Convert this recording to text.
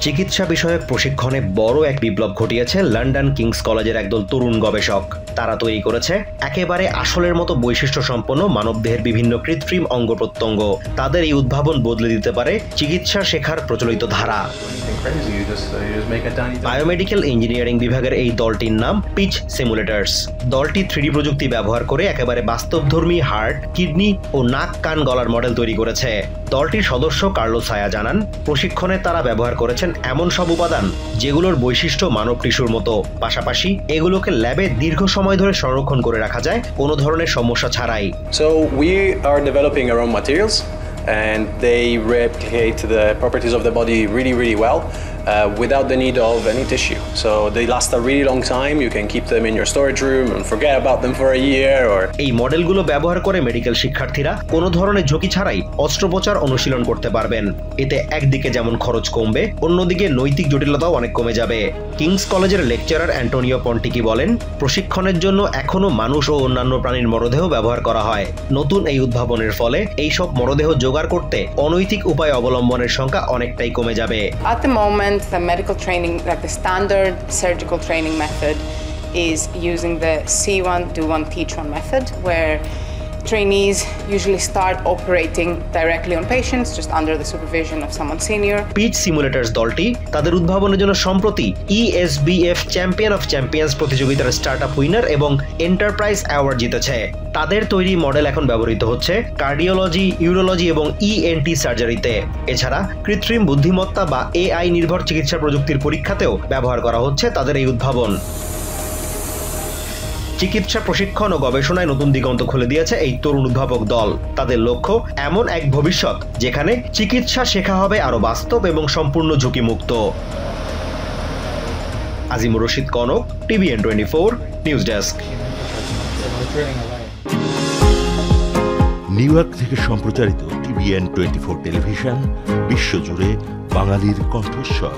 চিকিৎসা বিষয়ক প্রশিক্ষণে বড় এক বিপ্লব ঘটিয়েছে লন্ডন কিংস কলেজের একদল তরুণ গবেষক। তারা তৈরি করেছে একেবারে আসলের মতো বৈশিষ্ট্য সম্পন্ন মানবদেহের বিভিন্ন কৃত্রিম অঙ্গ প্রত্যঙ্গ। তাদের এই উদ্ভাবন বদলে দিতে পারে চিকিৎসা শেখার প্রচলিত ধারা। বায়োমেডিক্যাল ইঞ্জিনিয়ারিং বিভাগের এই দলটির নাম পিচ সিমুলেটরস। দলটি 3D প্রযুক্তি ব্যবহার করে একেবারে বাস্তবধর্মী হার্ট, কিডনি ও নাক কান গলার মডেল তৈরি করেছে। দলটির সদস্য কার্লোস সায়া জানান, প্রশিক্ষণে তারা ব্যবহার করেছেন এমন সব উপাদান যেগুলোর বৈশিষ্ট্য মানব টিস্যুর মতো, পাশাপাশি এগুলোকে ল্যাবে দীর্ঘ সময় ধরে সংরক্ষণ করে রাখা যায় কোনো ধরনের সমস্যা ছাড়াই। So we are developing our own materials and they replicate the properties of the body really well without the need of any tissue. So they last a really long time. You can keep them in your storage room and forget about them for a year or এই মডেলগুলো ব্যবহার করে medical শিক্ষার্থীরা কোনো ধরনের ঝুঁকি ছাড়াই অস্ত্রোপচার অনুশীলন করতে পারবেন। এতে একদিকে যেমন খরচ কমবে, অন্যদিকে নৈতিক জটিলতাও অনেক কমে যাবে। কিংস কলেজের লেকচারার অ্যান্টোনিও পন্টিকি বলেন, প্রশিক্ষণের জন্য এখনো মানুষ ও অন্যান্য প্রাণীর মরদেহ ব্যবহার করা হয়। নতুন এই উদ্ভাবনের ফলে এইসব মরদেহ জোগাড় করতে অনৈতিক উপায় অবলম্বনের সংখ্যা অনেকটাই কমে যাবে। At the moment, the medical training, like the standard surgical training method, is using the see one, do one, teach one method, where trainees usually start operating directly on patients just under the supervision of someone senior. Pitch simulators দলটি তাদের উদ্ভাবনের জন্য সম্প্রতি ESBF champion of champions প্রতিযোগিতার startup winner এবং enterprise award জিতেছে। তাদের তৈরি মডেল এখন ব্যবহৃত হচ্ছে কার্ডিওলজি, ইউরোলজি এবং ENT সার্জারিতে। এছাড়া কৃত্রিম বুদ্ধিমত্তা বা AI নির্ভর চিকিৎসা প্রযুক্তির পরীক্ষাতেও ব্যবহার করা হচ্ছে তাদের এই উদ্ভাবন। চিকিৎসা প্রশিক্ষণ ও গবেষণায় নতুন দিগন্ত খুলে দিয়েছে এই তরুণ উদ্ভাবক দল। তাদের লক্ষ্য এমন এক ভবিষ্যৎ যেখানে চিকিৎসা শেখা হবে আরো বাস্তব এবং সম্পূর্ণ ঝুঁকিমুক্ত। Azimur Rashid Kanak, TVN24 news desk. New York থেকে সম্প্রচারিত TVN24 টেলিভিশন বিশ্বজুড়ে বাঙালির কণ্ঠস্বর।